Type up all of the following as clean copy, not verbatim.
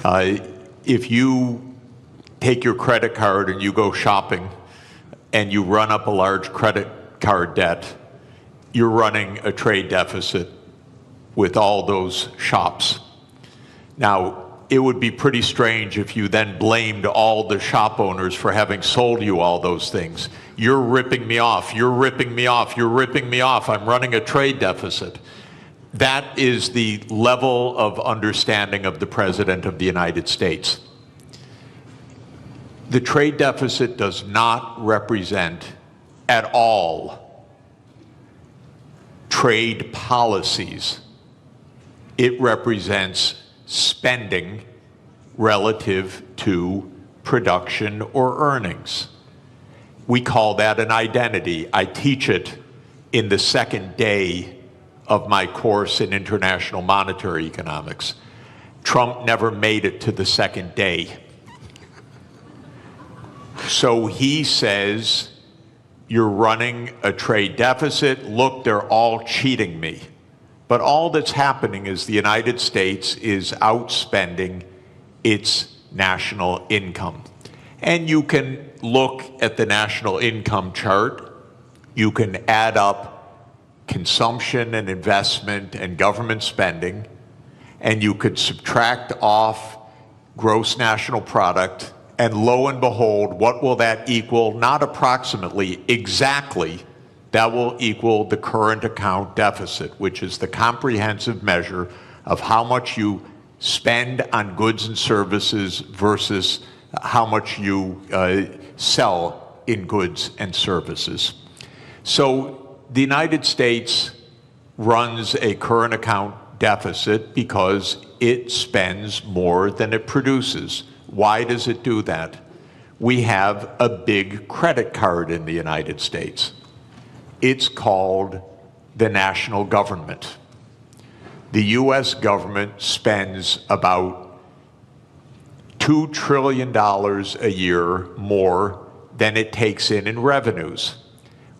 If you take your credit card and you go shopping and you run up a large credit card debt, you're running a trade deficit with all those shops. Now, it would be pretty strange if you then blamed all the shop owners for having sold you all those things. You're ripping me off, you're ripping me off, you're ripping me off, I'm running a trade deficit. That is the level of understanding of the President of the United States. The trade deficit does not represent at all trade policies. It represents spending relative to production or earnings. We call that an identity. I teach it in the second day of my course in international monetary economics. Trump never made it to the second day. So he says, you're running a trade deficit. Look, they're all cheating me. But all that's happening is the United States is outspending its national income. And you can look at the national income chart. You can add up consumption and investment and government spending, and you could subtract off gross national product, and lo and behold, what will that equal? Not approximately, exactly. That will equal the current account deficit, which is the comprehensive measure of how much you spend on goods and services versus how much you sell in goods and services. So the United States runs a current account deficit because it spends more than it produces. Why does it do that? We have a big credit card in the United States. It's called the national government. The US government spends about $2 trillion a year more than it takes in revenues.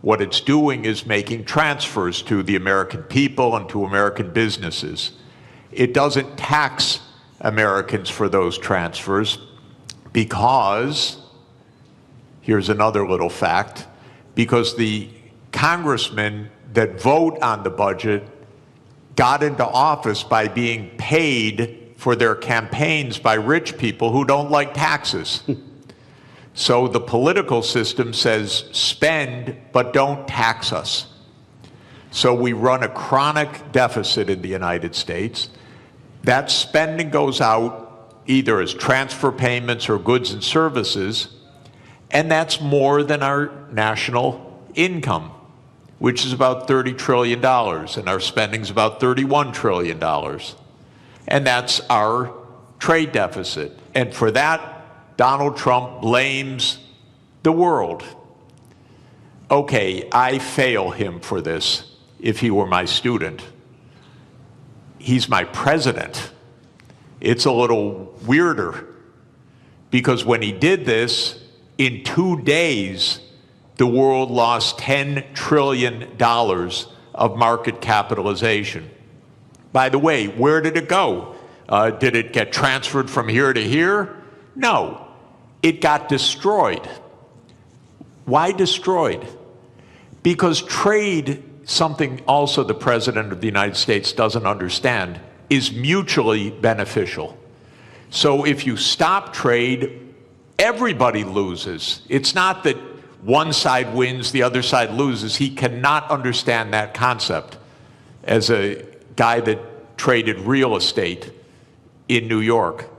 What it's doing is making transfers to the American people and to American businesses. It doesn't tax Americans for those transfers because, here's another little fact, because the congressmen that vote on the budget got into office by being paid for their campaigns by rich people who don't like taxes. So the political system says spend, but don't tax us. So we run a chronic deficit in the United States. That spending goes out either as transfer payments or goods and services, and that's more than our national income, which is about $30 trillion, and our spending is about $31 trillion. And that's our trade deficit. And for that, Donald Trump blames the world. Okay, I fail him for this if he were my student. He's my president. It's a little weirder because when he did this, in 2 days, the world lost $10 trillion of market capitalization. By the way, where did it go? Did it get transferred from here to here? No, it got destroyed. Why destroyed? Because trade, something also the President of the United States doesn't understand, is mutually beneficial. So if you stop trade, everybody loses. It's not that one side wins, the other side loses. He cannot understand that concept as a guy that traded real estate in New York.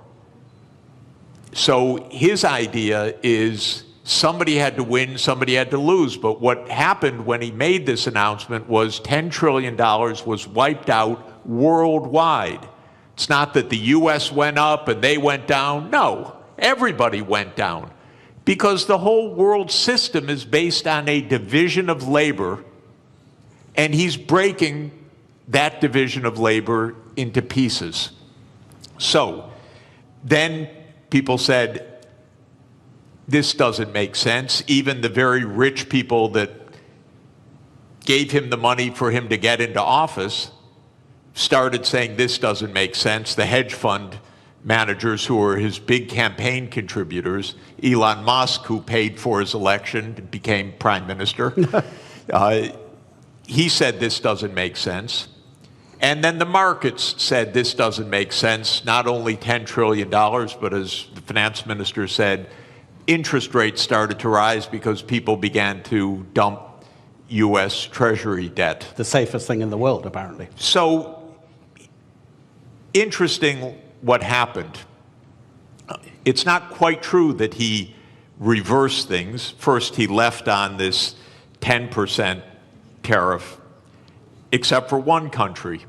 So his idea is somebody had to win, somebody had to lose. But what happened when he made this announcement was $10 trillion was wiped out worldwide. It's not that the US went up and they went down. No, everybody went down. Because the whole world system is based on a division of labor, and he's breaking that division of labor into pieces. So then people said, this doesn't make sense. Even the very rich people that gave him the money for him to get into office started saying this doesn't make sense. The hedge fund managers who were his big campaign contributors. Elon Musk, who paid for his election, became prime minister. He said this doesn't make sense. And then the markets said this doesn't make sense. Not only $10 trillion, but as the finance minister said, interest rates started to rise because people began to dump U.S. Treasury debt. The safest thing in the world, apparently. So, interesting what happened. It's not quite true that he reversed things. First, he left on this 10% tariff, except for one country,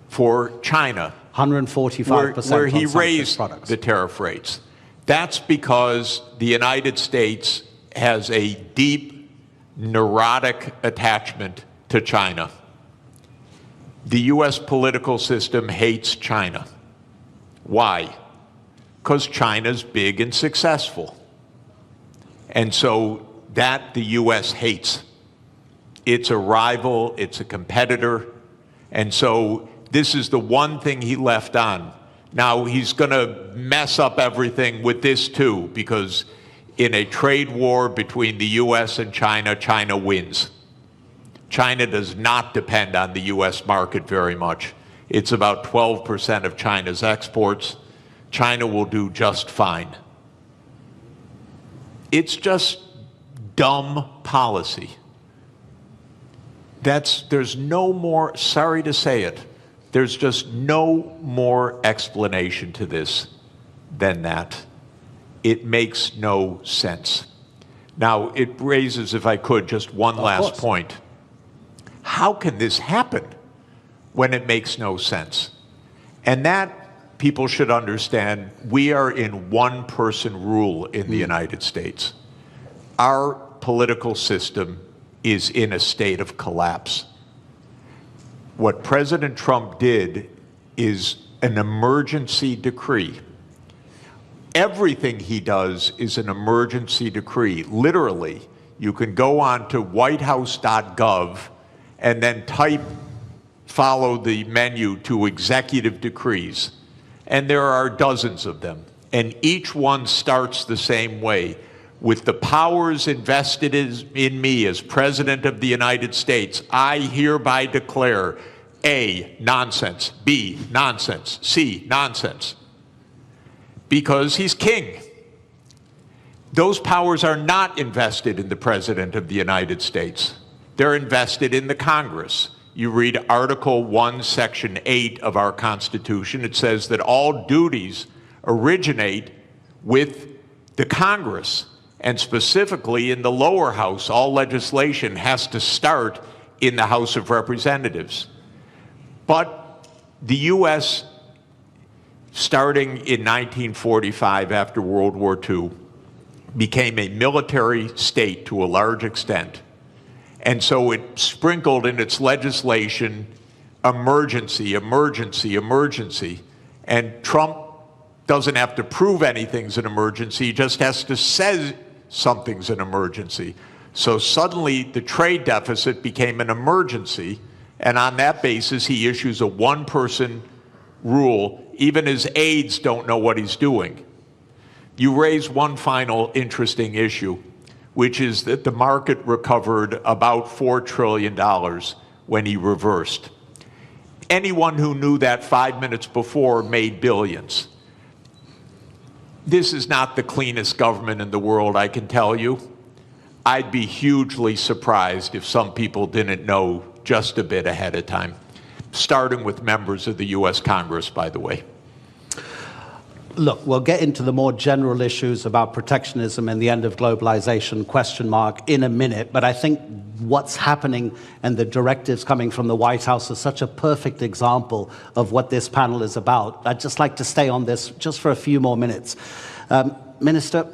for China, 145% where he on raised products. the tariff rates. That's because the United States has a deep, neurotic attachment to China. The U.S. political system hates China. Why? Because China's big and successful. And so that the U.S. hates. It's a rival, it's a competitor, and so this is the one thing he left on. Now he's going to mess up everything with this too, because in a trade war between the U.S. and China, China wins. China does not depend on the U.S. market very much. It's about 12% of China's exports. China will do just fine. It's just dumb policy. There's no more, sorry to say it, there's just no more explanation to this than that. It makes no sense. Now, it raises, if I could, just one last point. How can this happen when it makes no sense? And that, people should understand, we are in one-person rule in the United States. Our political system is in a state of collapse. What President Trump did is an emergency decree. Everything he does is an emergency decree. Literally, you can go on to whitehouse.gov and then follow the menu to executive decrees. And there are dozens of them. And each one starts the same way. With the powers invested in me as President of the United States, I hereby declare A, nonsense, B, nonsense, C, nonsense. Because he's king. Those powers are not invested in the President of the United States. They're invested in the Congress. You read Article 1, Section 8 of our Constitution. It says that all duties originate with the Congress. And specifically in the lower house, all legislation has to start in the House of Representatives. But the U.S., starting in 1945 after World War II, became a military state to a large extent. And so it sprinkled in its legislation emergency, emergency, emergency. And Trump doesn't have to prove anything's an emergency, he just has to say something's an emergency. So suddenly the trade deficit became an emergency, and on that basis he issues a one-person rule. Even his aides don't know what he's doing. You raise one final interesting issue, which is that the market recovered about $4 trillion when he reversed. Anyone who knew that 5 minutes before made billions. This is not the cleanest government in the world, I can tell you. I'd be hugely surprised if some people didn't know just a bit ahead of time, starting with members of the U.S. Congress, by the way. Look, we'll get into the more general issues about protectionism and the end of globalization, question mark, in a minute. But I think what's happening and the directives coming from the White House is such a perfect example of what this panel is about. I'd just like to stay on this just for a few more minutes. Minister,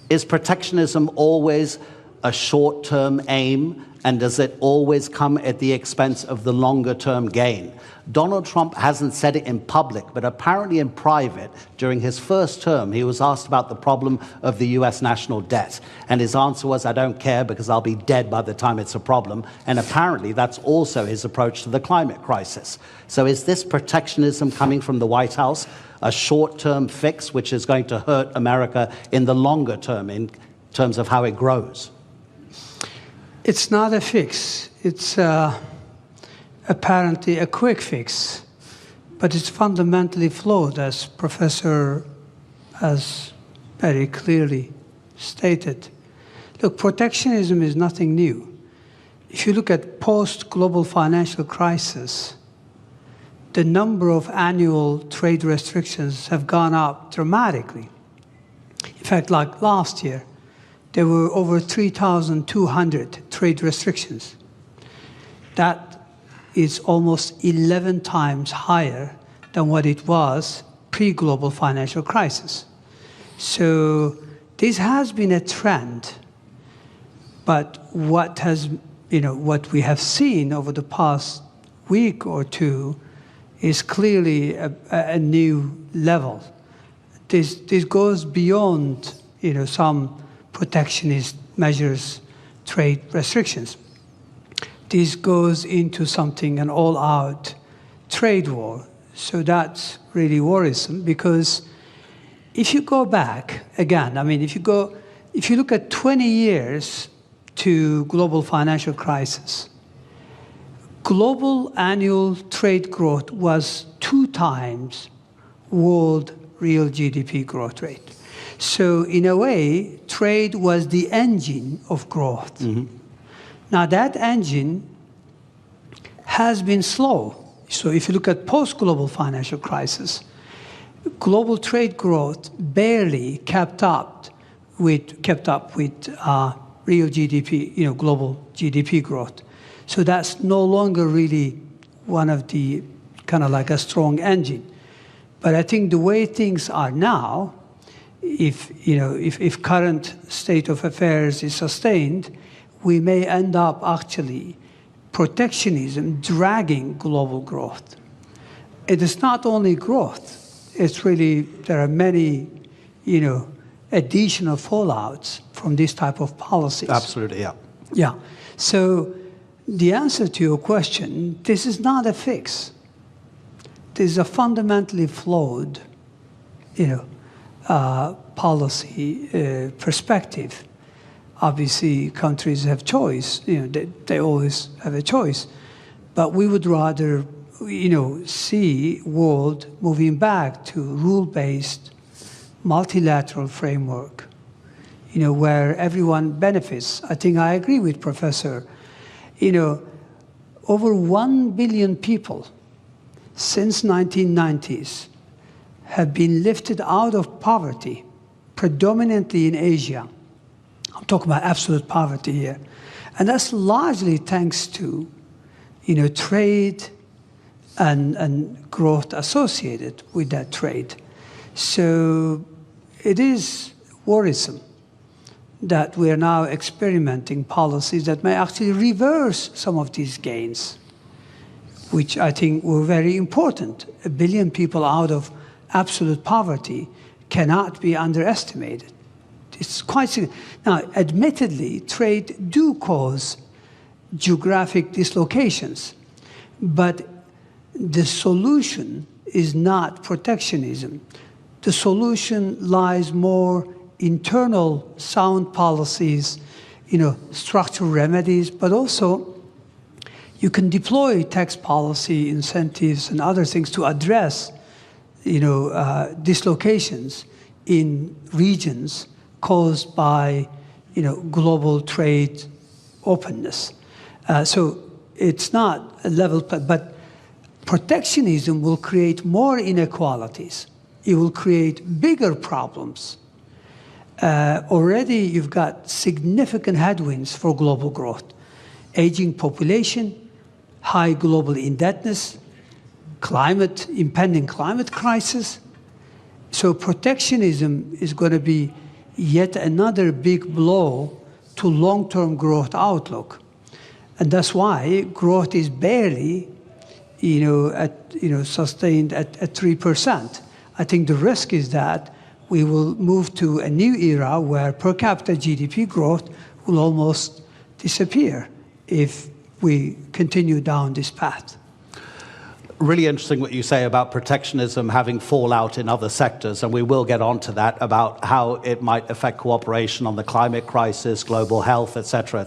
is protectionism always a short-term aim And does it always come at the expense of the longer-term gain? Donald Trump hasn't said it in public, but apparently in private, during his first term, he was asked about the problem of the US national debt. And his answer was, I don't care because I'll be dead by the time it's a problem. And apparently that's also his approach to the climate crisis. So is this protectionism coming from the White House, a short-term fix which is going to hurt America in the longer term in terms of how it grows? It's not a fix. It's apparently a quick fix, but it's fundamentally flawed, as Professor has very clearly stated. Look, protectionism is nothing new. If you look at post-global financial crisis, the number of annual trade restrictions have gone up dramatically. In fact, like last year, there were over 3,200 trade restrictions. That is almost 11 times higher than what it was pre-global financial crisis. So this has been a trend, but what we have seen over the past week or two is clearly a new level. This goes beyond some protectionist measures, trade restrictions. This goes into something, an all-out trade war. So that's really worrisome, because if you go back, again, if you look at 20 years to global financial crisis, global annual trade growth was 2 times world real GDP growth rate. So in a way, trade was the engine of growth. Mm-hmm. Now that engine has been slow. So if you look at post-global financial crisis, global trade growth barely kept up with real GDP, global GDP growth. So that's no longer really one of the kind of like a strong engine. But I think the way things are now, if current state of affairs is sustained, we may end up actually protectionism dragging global growth. It is not only growth, it's really, there are many, additional fallouts from this type of policies. Absolutely, yeah. Yeah. So the answer to your question, this is not a fix. This is a fundamentally flawed, policy perspective. Obviously, countries have choice. They always have a choice. But we would rather, see world moving back to rule-based, multilateral framework, where everyone benefits. I think I agree with Professor. Over 1 billion people since 1990s have been lifted out of poverty, predominantly in Asia. I'm talking about absolute poverty here. And that's largely thanks to, trade and growth associated with that trade. So it is worrisome that we are now experimenting policies that may actually reverse some of these gains, which I think were very important. 1 billion people out of absolute poverty cannot be underestimated. It's quite significant. Now, admittedly, trade do cause geographic dislocations, but the solution is not protectionism. The solution lies more internal sound policies, structural remedies, but also you can deploy tax policy, incentives, and other things to address, dislocations in regions caused by, global trade openness. So it's not a level, but protectionism will create more inequalities. It will create bigger problems. Already you've got significant headwinds for global growth. Aging population, high global indebtedness, impending climate crisis. So protectionism is going to be yet another big blow to long-term growth outlook. And that's why growth is barely, sustained at 3%. I think the risk is that we will move to a new era where per capita GDP growth will almost disappear if we continue down this path. Really interesting what you say about protectionism having fallout in other sectors, and we will get onto that, about how it might affect cooperation on the climate crisis, global health, et cetera,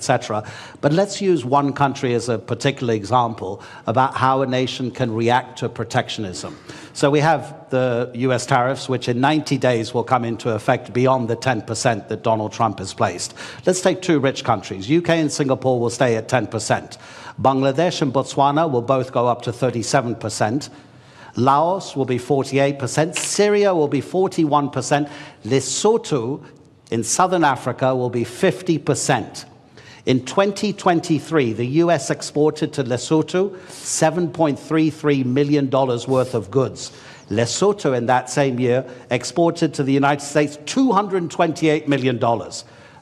But let's use one country as a particular example about how a nation can react to protectionism. So we have the US tariffs, which in 90 days will come into effect beyond the 10% that Donald Trump has placed. Let's take two rich countries. UK and Singapore will stay at 10%. Bangladesh and Botswana will both go up to 37%. Laos will be 48%. Syria will be 41%. Lesotho in southern Africa will be 50%. In 2023, the US exported to Lesotho $7.33 million worth of goods. Lesotho in that same year exported to the United States $228 million.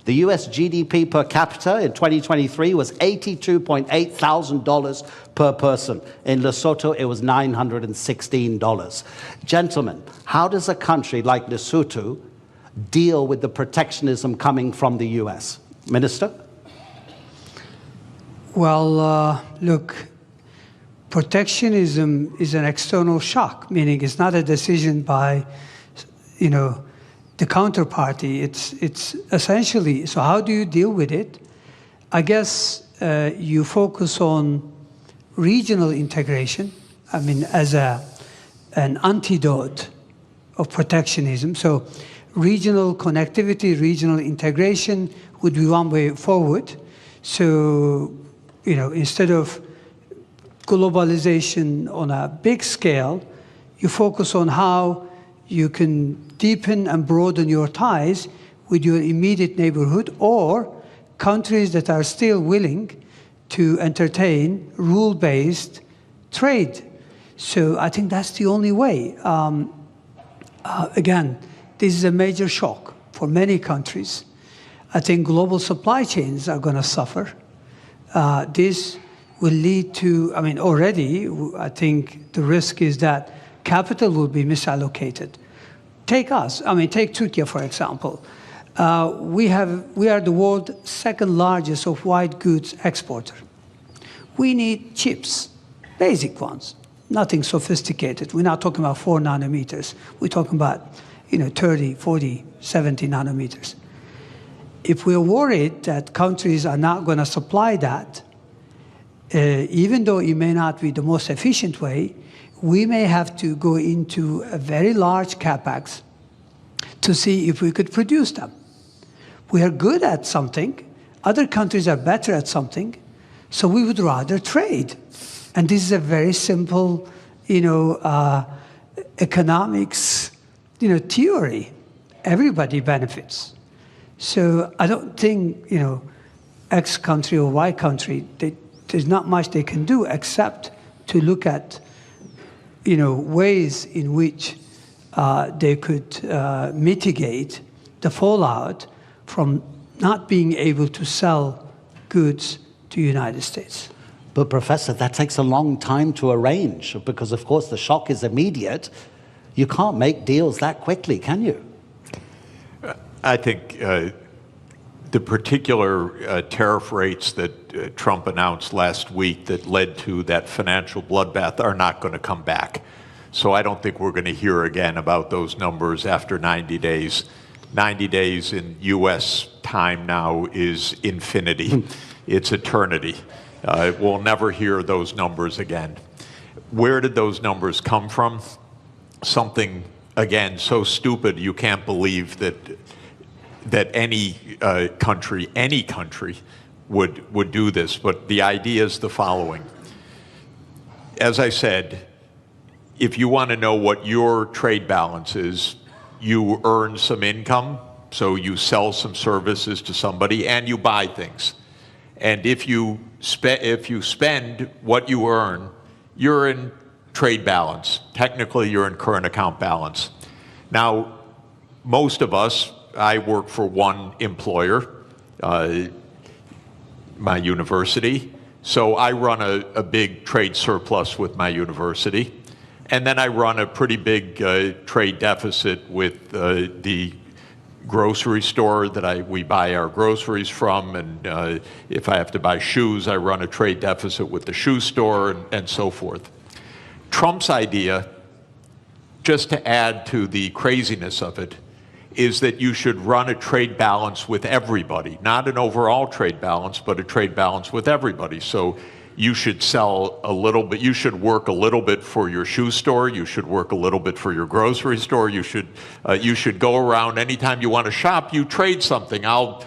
The US GDP per capita in 2023 was $82,800 per person. In Lesotho, it was $916. Gentlemen, how does a country like Lesotho deal with the protectionism coming from the US? Minister? Well, look, protectionism is an external shock, meaning it's not a decision by, the counterparty. It's essentially, so how do you deal with it? I guess you focus on regional integration, as an antidote of protectionism. So regional connectivity, regional integration would be one way forward. So, instead of globalization on a big scale, you focus on how you can deepen and broaden your ties with your immediate neighborhood or countries that are still willing to entertain rule-based trade. So I think that's the only way. Again, this is a major shock for many countries. I think global supply chains are going to suffer. This will lead to, already, I think the risk is that capital will be misallocated. Take us, take Turkey, for example. We are the world's second largest of white goods exporter. We need chips, basic ones, nothing sophisticated. We're not talking about 4 nanometers. We're talking about, 30, 40, 70 nanometers. If we're worried that countries are not going to supply that, even though it may not be the most efficient way, we may have to go into a very large capex to see if we could produce them. We are good at something. Other countries are better at something. So we would rather trade. And this is a very simple, economics, theory. Everybody benefits. So I don't think, X country or Y country, there's not much they can do except to look at, ways in which they could mitigate the fallout from not being able to sell goods to the United States. But Professor, that takes a long time to arrange because, of course, the shock is immediate. You can't make deals that quickly, can you? I think the particular tariff rates that Trump announced last week that led to that financial bloodbath are not going to come back. So I don't think we're going to hear again about those numbers after 90 days. 90 days in U.S. time now is infinity. It's eternity. We'll never hear those numbers again. Where did those numbers come from? Something, again, so stupid you can't believe that any country would do this. But the idea is the following. As I said, if you want to know what your trade balance is, you earn some income, so you sell some services to somebody, and you buy things. And if you spend what you earn, you're in trade balance. Technically, you're in current account balance. Now, most of us, I work for one employer, my university, So I run a big trade surplus with my university, and then I run a pretty big trade deficit with the grocery store that we buy our groceries from, and if I have to buy shoes, I run a trade deficit with the shoe store, and so forth. Trump's idea, just to add to the craziness of it, is that you should run a trade balance with everybody, not an overall trade balance, but a trade balance with everybody. So you should sell a little bit, you should work a little bit for your shoe store, you should work a little bit for your grocery store, you should go around anytime you want to shop, you trade something. I'll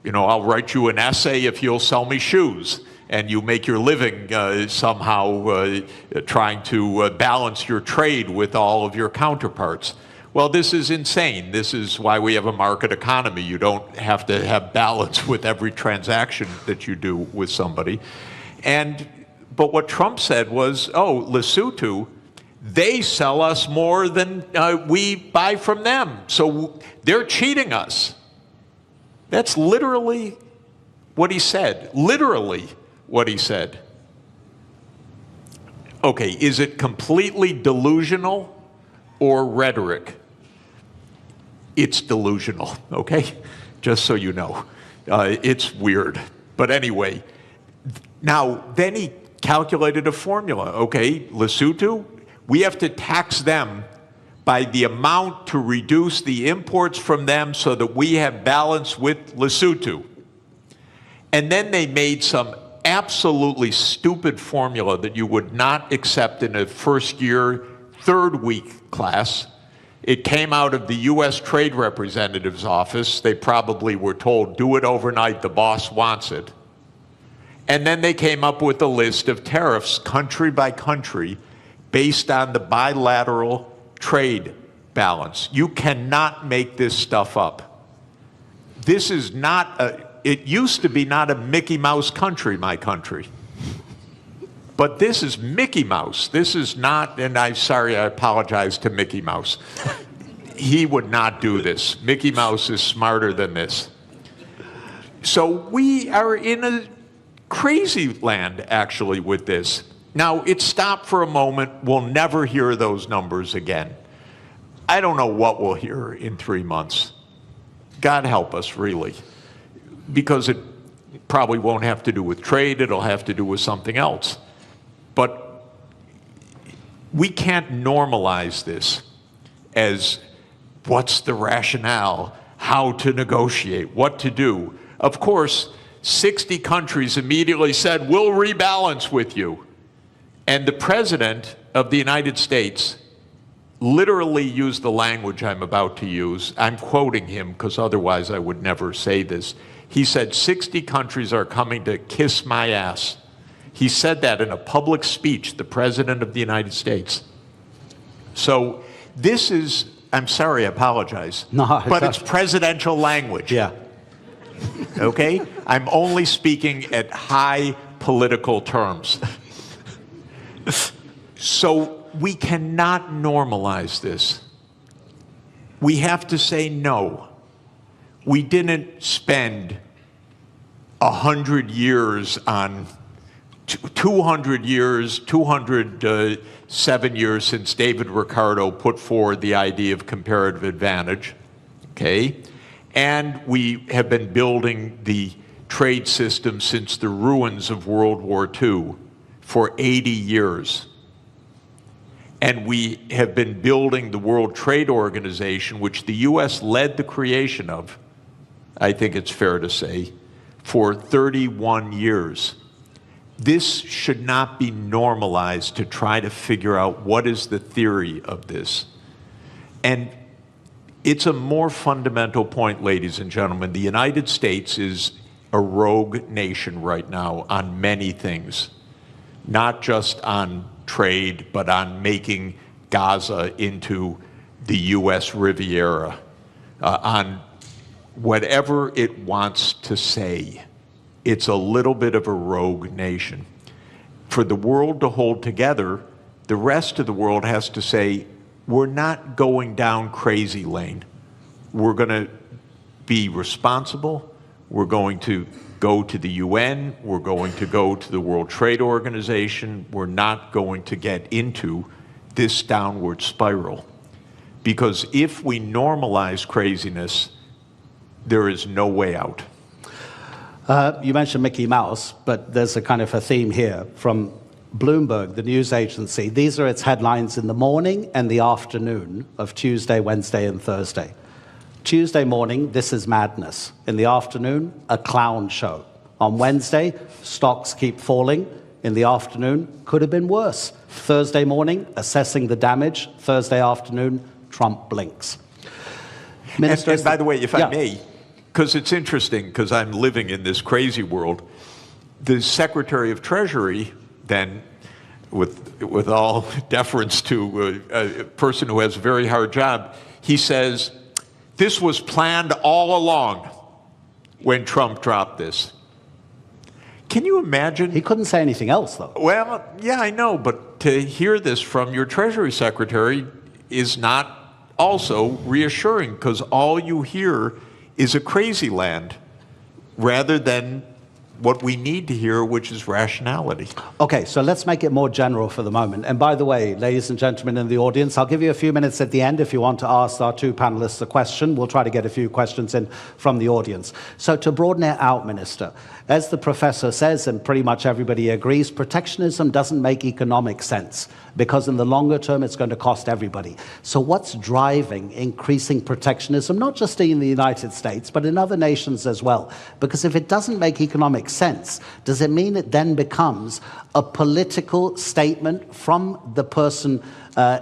write you an essay if you'll sell me shoes. And you make your living somehow trying to balance your trade with all of your counterparts. Well, this is insane. This is why we have a market economy. You don't have to have balance with every transaction that you do with somebody. But what Trump said was, oh, Lesotho, they sell us more than we buy from them. So they're cheating us. That's literally what he said. Literally what he said. Okay, is it completely delusional or rhetoric? It's delusional, okay? Just so you know. It's weird. But anyway, now then he calculated a formula. Okay, Lesotho, we have to tax them by the amount to reduce the imports from them so that we have balance with Lesotho. And then they made some absolutely stupid formula that you would not accept in a first year, third week class. It came out of the US Trade Representative's office. They probably were told, do it overnight, the boss wants it. And then they came up with a list of tariffs, country by country, based on the bilateral trade balance. You cannot make this stuff up. This is not it used to be not a Mickey Mouse country, my country. But this is Mickey Mouse. This is not, and I apologize to Mickey Mouse. He would not do this. Mickey Mouse is smarter than this. So we are in a crazy land, actually, with this. Now, it stopped for a moment. We'll never hear those numbers again. I don't know what we'll hear in 3 months. God help us, really. Because it probably won't have to do with trade. It'll have to do with something else. But we can't normalize this as what's the rationale, how to negotiate, what to do. Of course, 60 countries immediately said, we'll rebalance with you. And the President of the United States literally used the language I'm about to use. I'm quoting him because otherwise I would never say this. He said, 60 countries are coming to kiss my ass. He said that in a public speech, the President of the United States. So this is, I'm sorry, I apologize. No, but it's presidential language. Yeah. Okay? I'm only speaking at high political terms. So we cannot normalize this. We have to say no. We didn't spend 100 years on 200 years, 207 years since David Ricardo put forward the idea of comparative advantage, okay? And we have been building the trade system since the ruins of World War II for 80 years. And we have been building the World Trade Organization, which the US led the creation of, I think it's fair to say, for 31 years. This should not be normalized to try to figure out what is the theory of this. And it's a more fundamental point, ladies and gentlemen. The United States is a rogue nation right now on many things, not just on trade, but on making Gaza into the US Riviera, on whatever it wants to say. It's a little bit of a rogue nation. For the world to hold together, the rest of the world has to say, we're not going down crazy lane. We're going to be responsible. We're going to go to the UN, we're going to go to the World Trade Organization. We're not going to get into this downward spiral. Because if we normalize craziness, there is no way out. You mentioned Mickey Mouse, but there's a kind of a theme here from Bloomberg, the news agency. These are its headlines in the morning and the afternoon of Tuesday, Wednesday, and Thursday. Tuesday morning, this is madness. In the afternoon, a clown show. On Wednesday, stocks keep falling. In the afternoon, could have been worse. Thursday morning, assessing the damage. Thursday afternoon, Trump blinks. And by the way, if I may, because it's interesting, because I'm living in this crazy world, the Secretary of Treasury then, with all deference to a person who has a very hard job, he says, this was planned all along when Trump dropped this. Can you imagine? He couldn't say anything else, though. Well, yeah, I know, but to hear this from your Treasury Secretary is not also reassuring, because all you hear is a crazy land rather than what we need to hear, which is rationality. Okay, so let's make it more general for the moment. And by the way, ladies and gentlemen in the audience, I'll give you a few minutes at the end if you want to ask our two panelists a question. We'll try to get a few questions in from the audience. So to broaden it out, Minister, as the professor says, and pretty much everybody agrees, protectionism doesn't make economic sense, because in the longer term, it's going to cost everybody. So what's driving increasing protectionism, not just in the United States, but in other nations as well? Because if it doesn't make economic sense, does it mean it then becomes a political statement from the person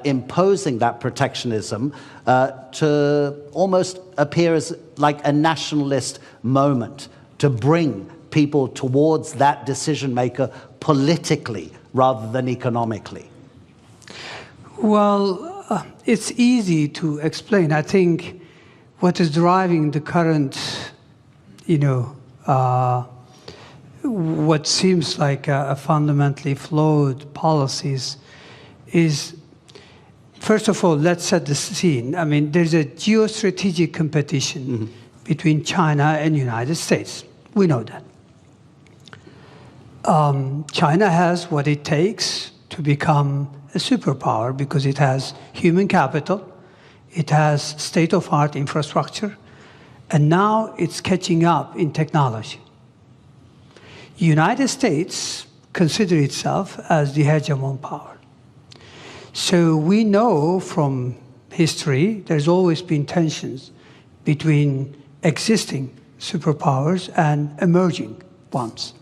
imposing that protectionism to almost appear as like a nationalist moment to bring people towards that decision maker politically rather than economically? Well, it's easy to explain. I think what is driving the current, what seems like a fundamentally flawed policies is, first of all, let's set the scene. I mean, there's a geostrategic competition between China and the United States. We know that. China has what it takes to become a superpower because it has human capital, it has state-of-art infrastructure, and now it's catching up in technology. The United States considers itself as the hegemon power. So we know from history there's always been tensions between existing superpowers and emerging ones.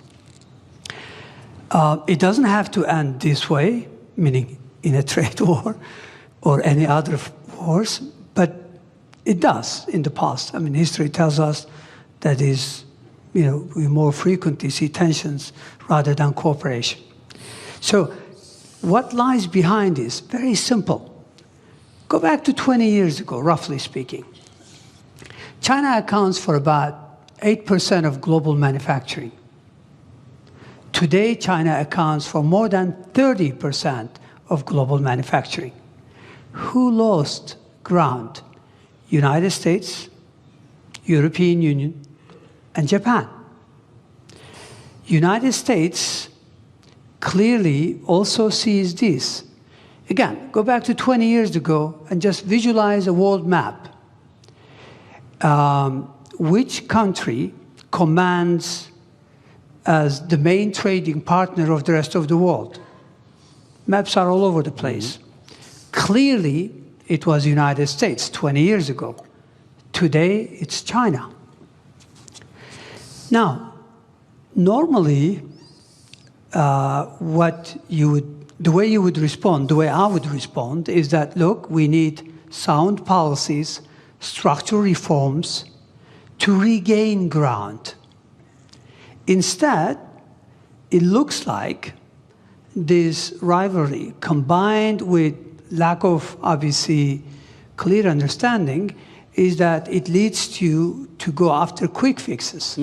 It doesn't have to end this way, meaning in a trade war or any other wars, but it does in the past. I mean, history tells us that we more frequently see tensions rather than cooperation. So what lies behind this? Very simple. Go back to 20 years ago, roughly speaking. China accounts for about 8% of global manufacturing. Today, China accounts for more than 30% of global manufacturing. Who lost ground? United States, European Union, and Japan. United States clearly also sees this. Again, go back to 20 years ago and just visualize a world map. Which country commands as the main trading partner of the rest of the world? Maps are all over the place. Clearly, it was the United States 20 years ago. Today, it's China. Now, normally, the way you would respond, the way I would respond, is that, look, we need sound policies, structural reforms to regain ground. Instead, it looks like this rivalry, combined with lack of, obviously, clear understanding, is that it leads you to go after quick fixes.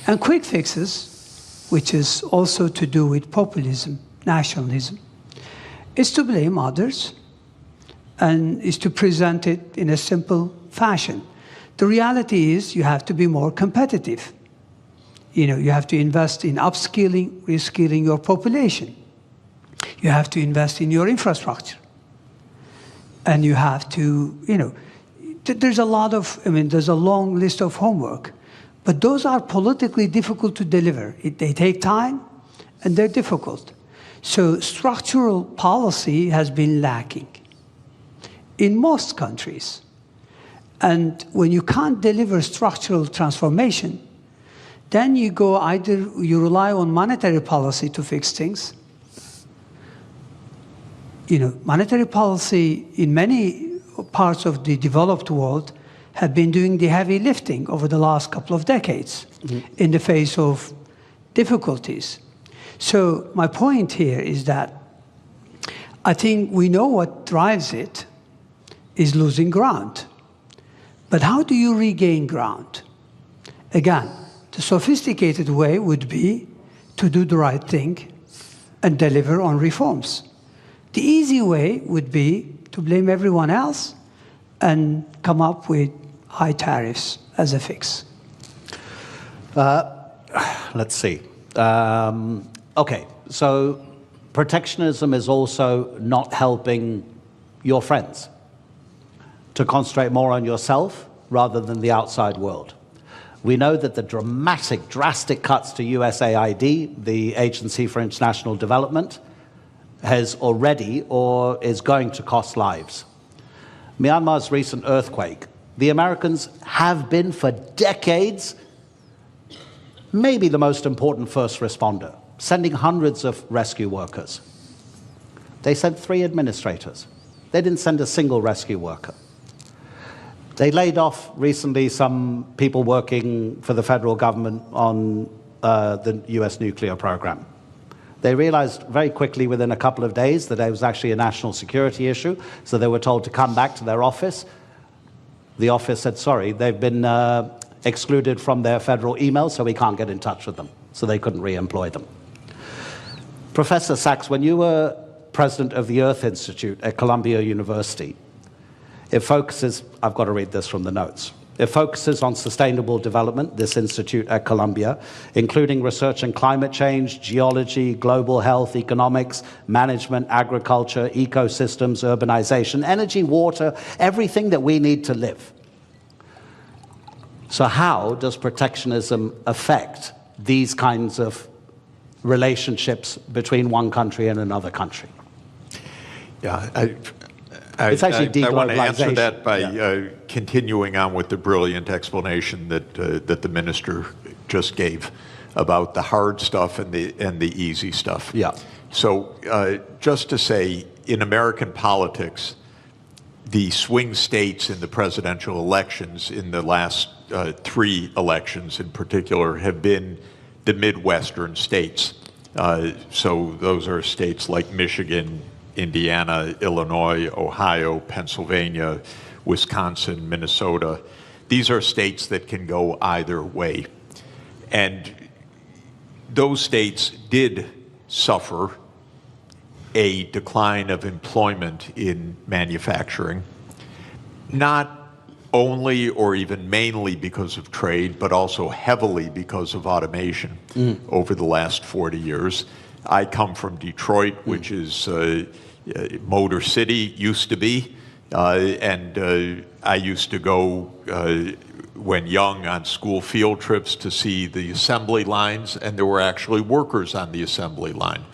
And quick fixes, which is also to do with populism, nationalism, is to blame others and is to present it in a simple fashion. The reality is you have to be more competitive. You have to invest in upskilling, reskilling your population. You have to invest in your infrastructure. And you have to, there's a lot of, there's a long list of homework. But those are politically difficult to deliver. They take time, and they're difficult. So structural policy has been lacking in most countries. And when you can't deliver structural transformation, then you go either you rely on monetary policy to fix things. Monetary policy in many parts of the developed world have been doing the heavy lifting over the last couple of decades in the face of difficulties. So my point here is that I think we know what drives it is losing ground. But how do you regain ground? Again, the sophisticated way would be to do the right thing and deliver on reforms. The easy way would be to blame everyone else and come up with high tariffs as a fix. Let's see. Okay, so protectionism is also not helping your friends to concentrate more on yourself rather than the outside world. We know that the drastic cuts to USAID, the Agency for International Development, has already or is going to cost lives. Myanmar's recent earthquake, the Americans have been for decades maybe the most important first responder, sending hundreds of rescue workers. They sent 3 administrators. They didn't send a single rescue worker. They laid off recently some people working for the federal government on the US nuclear program. They realized very quickly within a couple of days that it was actually a national security issue, so they were told to come back to their office. The office said, sorry, they've been excluded from their federal email, so we can't get in touch with them. So they couldn't re-employ them. Professor Sachs, when you were president of the Earth Institute at Columbia University, it focuses, I've got to read this from the notes. It focuses on sustainable development, this institute at Columbia, including research in climate change, geology, global health, economics, management, agriculture, ecosystems, urbanization, energy, water, everything that we need to live. So how does protectionism affect these kinds of relationships between one country and another country? Yeah, it's actually deglobalization. I want to answer that by continuing on with the brilliant explanation that the minister just gave about the hard stuff and the easy stuff. Yeah. So just to say, in American politics, the swing states in the presidential elections in the last 3 elections in particular have been the Midwestern states. So those are states like Michigan, Indiana, Illinois, Ohio, Pennsylvania, Wisconsin, Minnesota. These are states that can go either way. And those states did suffer a decline of employment in manufacturing, not only or even mainly because of trade, but also heavily because of automation over the last 40 years. I come from Detroit, which is Motor City, used to be, and I used to go when young on school field trips to see the assembly lines, and there were actually workers on the assembly line.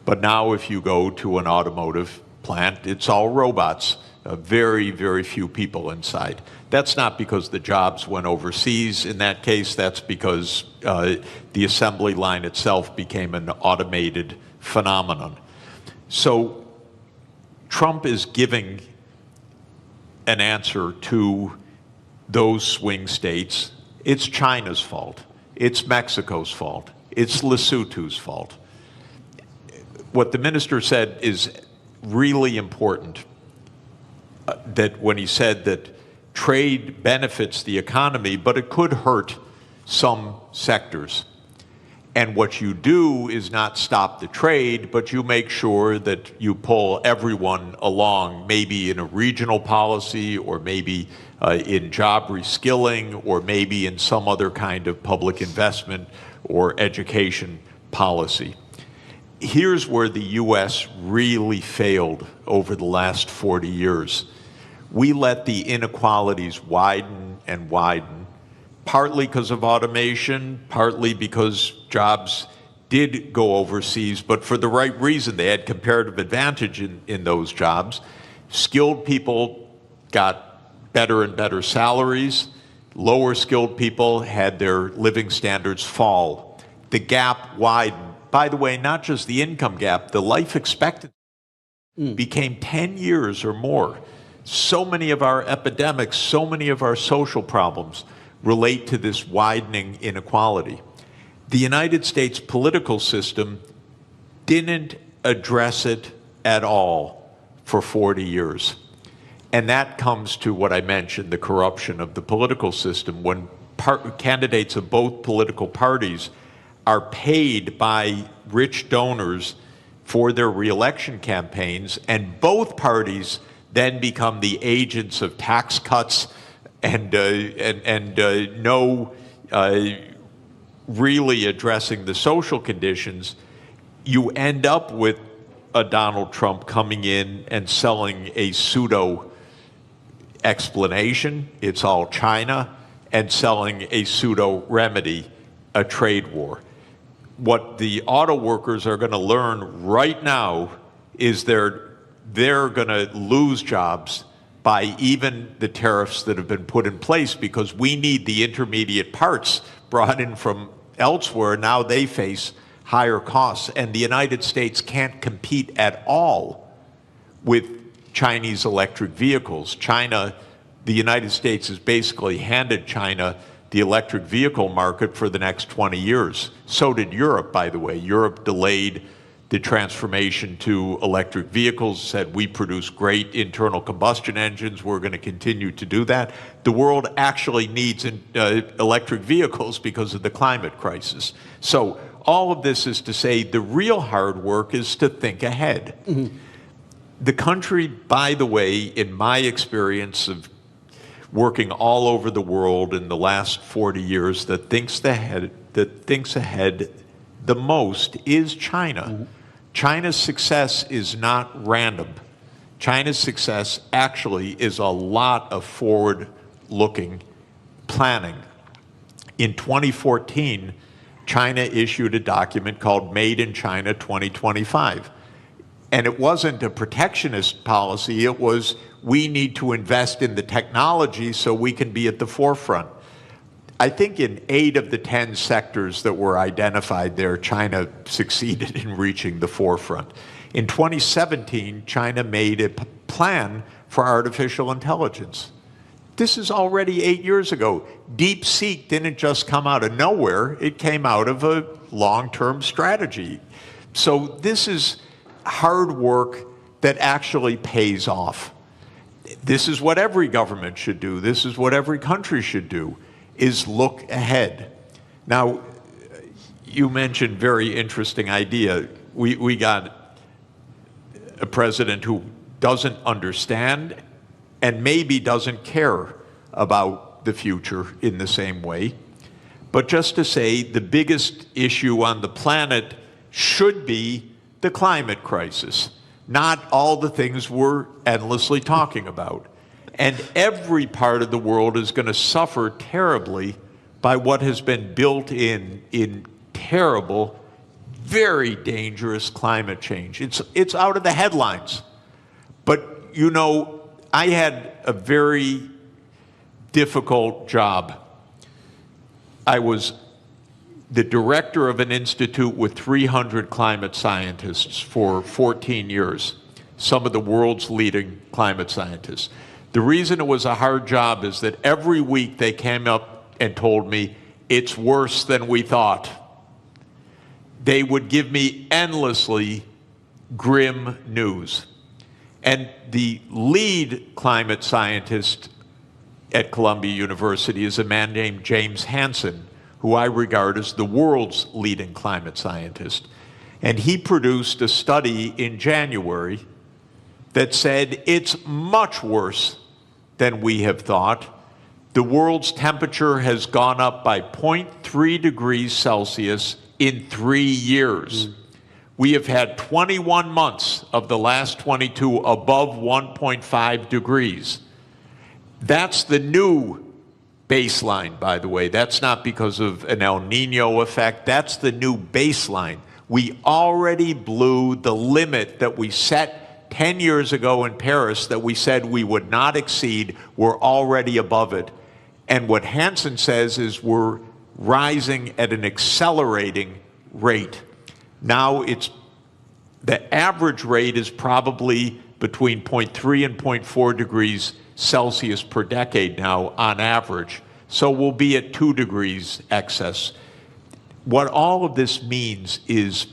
But now if you go to an automotive plant, it's all robots, very, very few people inside. That's not because the jobs went overseas. In that case, that's because the assembly line itself became an automated phenomenon. So Trump is giving an answer to those swing states. It's China's fault. It's Mexico's fault. It's Lesotho's fault. What the minister said is really important, that when he said that trade benefits the economy, but it could hurt some sectors. And what you do is not stop the trade, but you make sure that you pull everyone along, maybe in a regional policy, or maybe in job reskilling, or maybe in some other kind of public investment or education policy. Here's where the U.S. really failed over the last 40 years. We let the inequalities widen and widen, partly because of automation, partly because jobs did go overseas, but for the right reason. They had comparative advantage in those jobs. Skilled people got better and better salaries. Lower skilled people had their living standards fall. The gap widened. By the way, not just the income gap, the life expectancy became 10 years or more. So many of our epidemics, so many of our social problems relate to this widening inequality. The United States political system didn't address it at all for 40 years. And that comes to what I mentioned, the corruption of the political system. When candidates of both political parties are paid by rich donors for their reelection campaigns, and both parties then become the agents of tax cuts and no really addressing the social conditions, you end up with a Donald Trump coming in and selling a pseudo explanation, it's all China, and selling a pseudo remedy, a trade war. What the auto workers are going to learn right now is they're going to lose jobs by even the tariffs that have been put in place, because we need the intermediate parts brought in from elsewhere. Now they face higher costs, and the United States can't compete at all with Chinese electric vehicles. The United States has basically handed China the electric vehicle market for the next 20 years. So did Europe, by the way. Europe delayed the transformation to electric vehicles, said we produce great internal combustion engines, we're going to continue to do that. The world actually needs electric vehicles because of the climate crisis. So all of this is to say the real hard work is to think ahead. Mm-hmm. The country, by the way, in my experience of working all over the world in the last 40 years, that thinks ahead the most is China. Mm-hmm. China's success is not random. China's success actually is a lot of forward-looking planning. In 2014, China issued a document called Made in China 2025. And it wasn't a protectionist policy, it was we need to invest in the technology so we can be at the forefront. I think in 8 of the 10 sectors that were identified there, China succeeded in reaching the forefront. In 2017, China made a plan for artificial intelligence. This is already 8 years ago. DeepSeek didn't just come out of nowhere, it came out of a long-term strategy. So this is hard work that actually pays off. This is what every government should do. This is what every country should do, is look ahead. Now, you mentioned very interesting idea. We got a president who doesn't understand and maybe doesn't care about the future in the same way. But just to say, the biggest issue on the planet should be the climate crisis, not all the things we're endlessly talking about. And every part of the world is going to suffer terribly by what has been built in terrible, very dangerous climate change. It's out of the headlines. But, you know, I had a very difficult job. I was the director of an institute with 300 climate scientists for 14 years, some of the world's leading climate scientists. The reason it was a hard job is that every week they came up and told me, it's worse than we thought. They would give me endlessly grim news. And the lead climate scientist at Columbia University is a man named James Hansen, who I regard as the world's leading climate scientist. And he produced a study in January that said it's much worse than we have thought. The world's temperature has gone up by 0.3 degrees Celsius in 3 years. We have had 21 months of the last 22 above 1.5 degrees. That's the new baseline, by the way. That's not because of an El Nino effect. That's the new baseline. We already blew the limit that we set 10 years ago in Paris that we said we would not exceed. We're already above it. And what Hansen says is we're rising at an accelerating rate. Now the average rate is probably between 0.3 and 0.4 degrees Celsius per decade now on average. So we'll be at 2 degrees excess. What all of this means is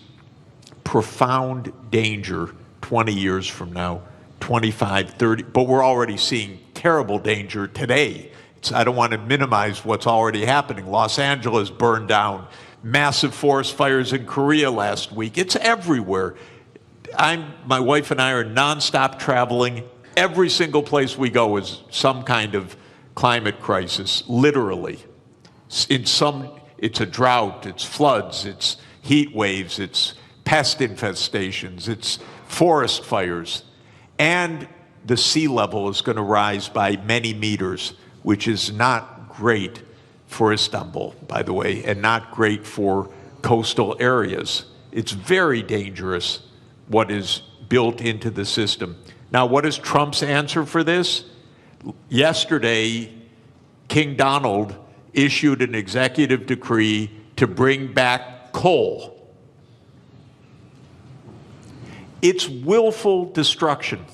profound danger 20 years from now, 25, 30, but we're already seeing terrible danger today. I don't want to minimize what's already happening. Los Angeles burned down, massive forest fires in Korea last week. It's everywhere. My wife and I are nonstop traveling. Every single place we go is some kind of climate crisis, literally. It's a drought, it's floods, it's heat waves, it's pest infestations, it's forest fires. And the sea level is going to rise by many meters, which is not great for Istanbul, by the way, and not great for coastal areas. It's very dangerous what is built into the system. Now, what is Trump's answer for this? Yesterday, King Donald issued an executive decree to bring back coal. It's willful destruction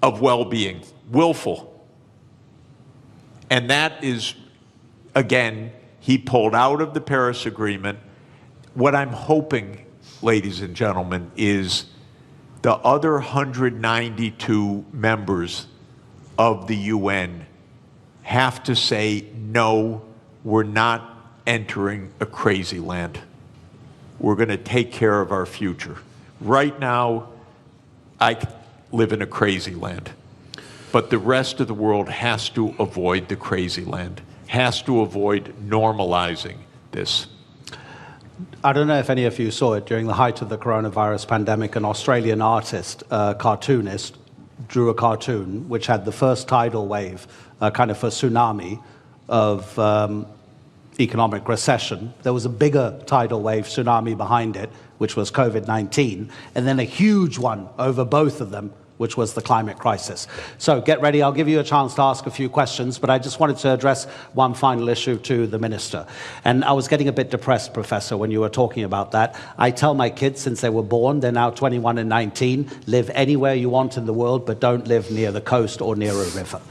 of well-being, willful. And that is, again, he pulled out of the Paris Agreement. What I'm hoping, ladies and gentlemen, is the other 192 members of the UN have to say, no, we're not entering a crazy land. We're going to take care of our future. Right now, I live in a crazy land. But the rest of the world has to avoid the crazy land, has to avoid normalizing this. I don't know if any of you saw it. During the height of the coronavirus pandemic, an Australian artist, cartoonist, drew a cartoon which had the first tidal wave, kind of a tsunami of economic recession. There was a bigger tidal wave tsunami behind it, which was COVID-19, and then a huge one over both of them, which was the climate crisis. So get ready, I'll give you a chance to ask a few questions, but I just wanted to address one final issue to the minister. And I was getting a bit depressed, Professor, when you were talking about that. I tell my kids since they were born, they're now 21 and 19, live anywhere you want in the world, but don't live near the coast or near a river.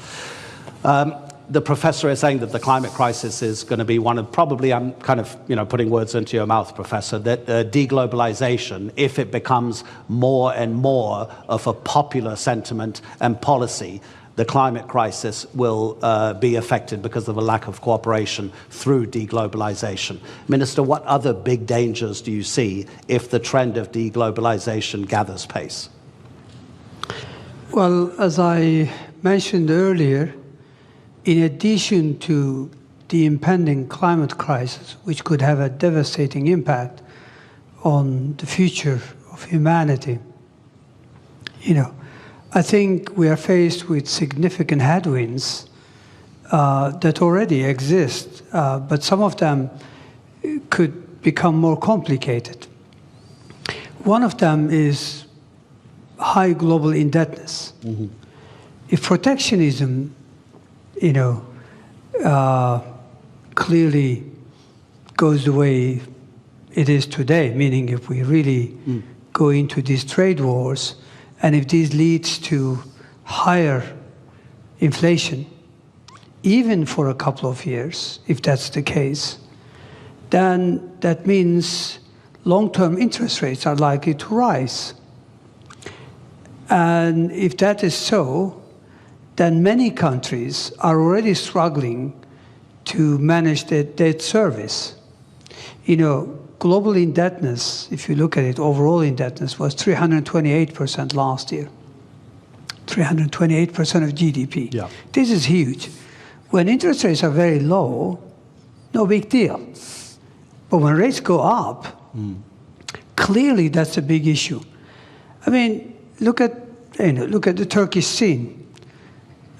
The professor is saying that the climate crisis is going to be one of, probably, I'm kind of, putting words into your mouth, Professor, that deglobalization, if it becomes more and more of a popular sentiment and policy, the climate crisis will be affected because of a lack of cooperation through deglobalization. Minister, what other big dangers do you see if the trend of deglobalization gathers pace? Well, as I mentioned earlier, in addition to the impending climate crisis, which could have a devastating impact on the future of humanity, I think we are faced with significant headwinds that already exist, but some of them could become more complicated. One of them is high global indebtedness. Mm-hmm. If protectionism clearly goes the way it is today, meaning if we really go into these trade wars, and if this leads to higher inflation, even for a couple of years, if that's the case, then that means long-term interest rates are likely to rise. And if that is so, then many countries are already struggling to manage their debt service. Global indebtedness, if you look at it, overall indebtedness was 328% last year. 328% of GDP. Yeah. This is huge. when interest rates are very low, no big deal. But when rates go up, clearly that's a big issue. I mean, look at the Turkish scene.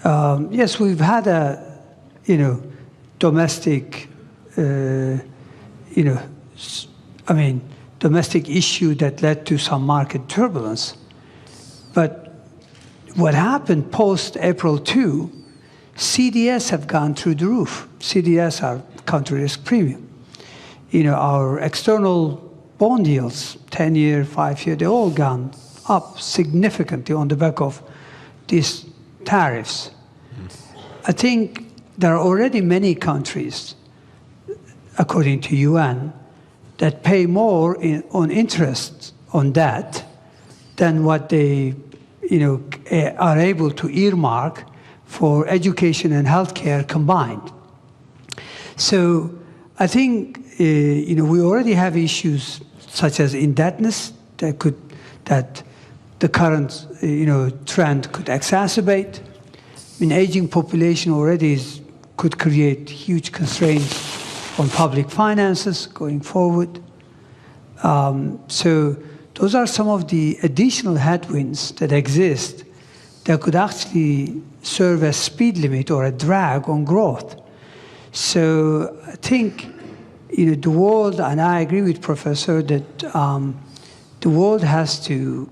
Yes, we've had a domestic domestic issue that led to some market turbulence. But what happened post-April 2, CDS have gone through the roof. CDS are country risk premium. Our external bond yields, 10-year, 5-year, they all gone up significantly on the back of these tariffs. I think there are already many countries, according to UN, that pay more on interest on that than what they are able to earmark for education and healthcare combined. So I think we already have issues such as indebtedness that the current trend could exacerbate. Aging population already could create huge constraints on public finances going forward. So those are some of the additional headwinds that exist that could actually serve as speed limit or a drag on growth. So I think the world, and I agree with Professor that the world has to